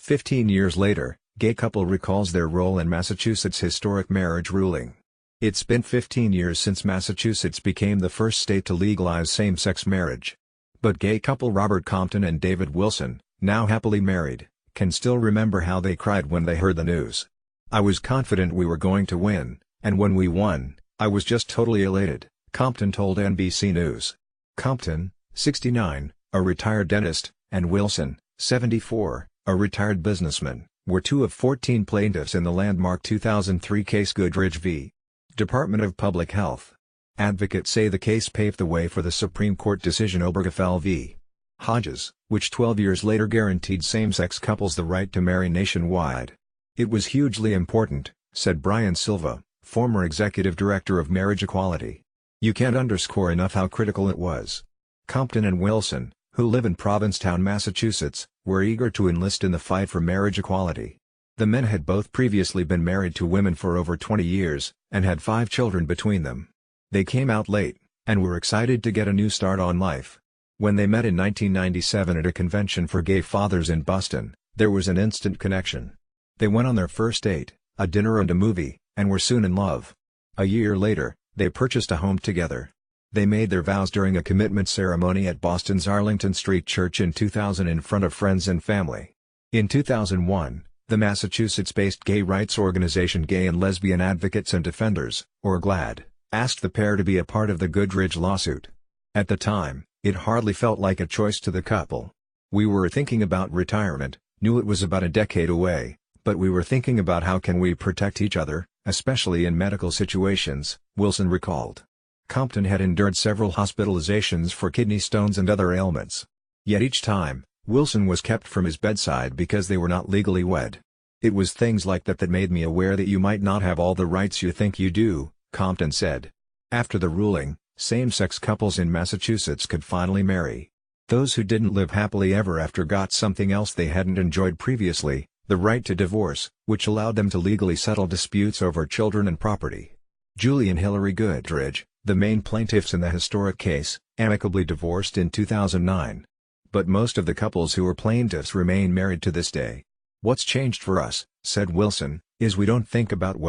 15 years later, gay couple recalls their role in Massachusetts' historic marriage ruling. It's been 15 years since Massachusetts became the first state to legalize same-sex marriage. But gay couple Robert Compton and David Wilson, now happily married, can still remember how they cried when they heard the news. "I was confident we were going to win, and when we won, I was just totally elated," Compton told NBC News. Compton, 69, a retired dentist, and Wilson, 74, a retired businessman, were two of 14 plaintiffs in the landmark 2003 case Goodridge v. Department of Public Health. Advocates say the case paved the way for the Supreme Court decision Obergefell v. Hodges, which 12 years later guaranteed same-sex couples the right to marry nationwide. "It was hugely important," said Brian Silva, former executive director of Marriage Equality. "You can't underscore enough how critical it was." Compton and Wilson, who live in Provincetown, Massachusetts, were eager to enlist in the fight for marriage equality. The men had both previously been married to women for over 20 years, and had 5 children between them. They came out late, and were excited to get a new start on life. When they met in 1997 at a convention for gay fathers in Boston, there was an instant connection. They went on their first date, a dinner and a movie, and were soon in love. A year later, they purchased a home together. They made their vows during a commitment ceremony at Boston's Arlington Street Church in 2000 in front of friends and family. In 2001, the Massachusetts-based gay rights organization Gay and Lesbian Advocates and Defenders, or GLAAD, asked the pair to be a part of the Goodridge lawsuit. At the time, it hardly felt like a choice to the couple. "We were thinking about retirement, knew it was about a decade away, but we were thinking about how can we protect each other, especially in medical situations," Wilson recalled. Compton had endured several hospitalizations for kidney stones and other ailments. Yet each time, Wilson was kept from his bedside because they were not legally wed. "It was things like that that made me aware that you might not have all the rights you think you do," Compton said. After the ruling, same-sex couples in Massachusetts could finally marry. Those who didn't live happily ever after got something else they hadn't enjoyed previously, the right to divorce, which allowed them to legally settle disputes over children and property. Julie and Hillary Goodridge, the main plaintiffs in the historic case, amicably divorced in 2009. But most of the couples who were plaintiffs remain married to this day. "What's changed for us," said Wilson, "is we don't think about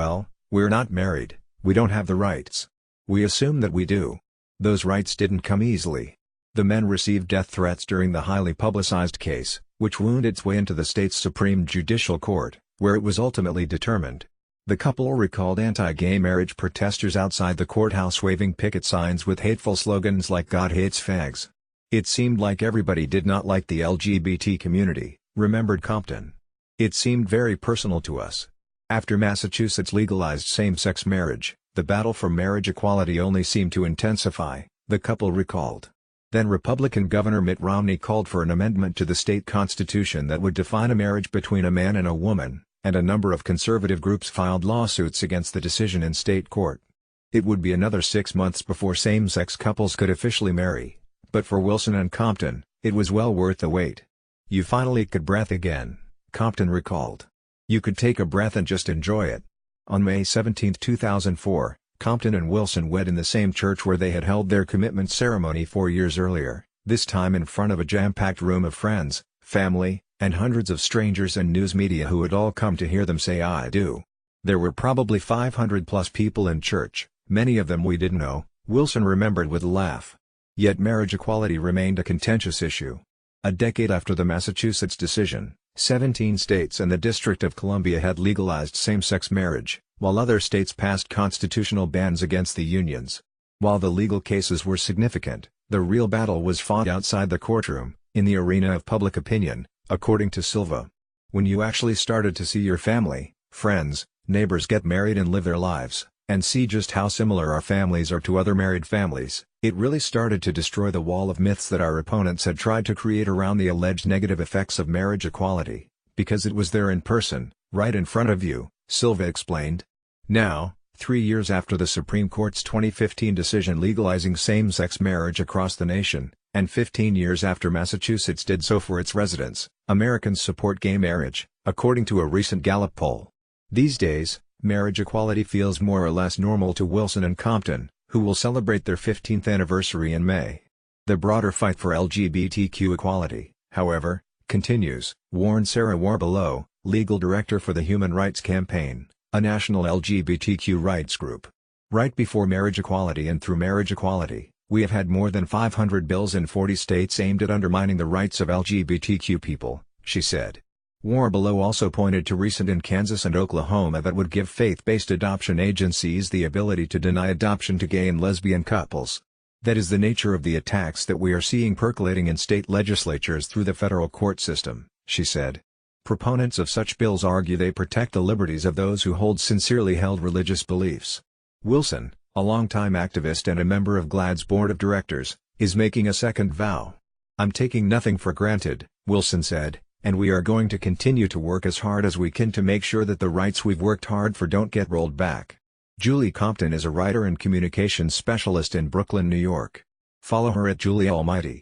we're not married, we don't have the rights. We assume that we do. Those rights didn't come easily." The men received death threats during the highly publicized case, which wound its way into the state's Supreme Judicial Court, where it was ultimately determined. The couple recalled anti-gay marriage protesters outside the courthouse waving picket signs with hateful slogans like "God hates fags." "It seemed like everybody did not like the LGBT community," remembered Compton. "It seemed very personal to us." After Massachusetts legalized same-sex marriage, the battle for marriage equality only seemed to intensify, the couple recalled. Then Republican Governor Mitt Romney called for an amendment to the state constitution that would define a marriage between a man and a woman, and a number of conservative groups filed lawsuits against the decision in state court. It would be another 6 months before same-sex couples could officially marry. But for Wilson and Compton, it was well worth the wait. "You finally could breathe again," Compton recalled. "You could take a breath and just enjoy it." On May 17, 2004, Compton and Wilson wed in the same church where they had held their commitment ceremony 4 years earlier, this time in front of a jam-packed room of friends, family, and hundreds of strangers and news media who had all come to hear them say "I do." "There were probably 500+ people in church, many of them we didn't know," Wilson remembered with a laugh. Yet marriage equality remained a contentious issue. A decade after the Massachusetts decision, 17 states and the District of Columbia had legalized same-sex marriage, while other states passed constitutional bans against the unions. While the legal cases were significant, the real battle was fought outside the courtroom, in the arena of public opinion, according to Silva. "When you actually started to see your family, friends, neighbors get married and live their lives, and see just how similar our families are to other married families, it really started to destroy the wall of myths that our opponents had tried to create around the alleged negative effects of marriage equality, because it was there in person, right in front of you," Silva explained. Now, 3 years after the Supreme Court's 2015 decision legalizing same-sex marriage across the nation, and 15 years after Massachusetts did so for its residents, Americans support gay marriage, according to a recent Gallup poll. These days, marriage equality feels more or less normal to Wilson and Compton, who will celebrate their 15th anniversary in May. The broader fight for LGBTQ equality, however, Continues, warned Sarah Warbelow, legal director for the Human Rights Campaign, a national LGBTQ rights group. Right before marriage equality and through marriage equality, we have had more than 500 bills in 40 states aimed at undermining the rights of LGBTQ people, she said. Warbelow also pointed to recent in Kansas and Oklahoma that would give faith-based adoption agencies the ability to deny adoption to gay and lesbian couples. That is the nature of the attacks that we are seeing percolating in state legislatures through the federal court system, she said. Proponents of such bills argue they protect the liberties of those who hold sincerely held religious beliefs. Wilson, a longtime activist and a member of GLAAD's board of directors, is making a second vow. "I'm taking nothing for granted," Wilson said, "and we are going to continue to work as hard as we can to make sure that the rights we've worked hard for don't get rolled back." Julie Compton is a writer and communications specialist in Brooklyn, New York. Follow her at Julie Almighty.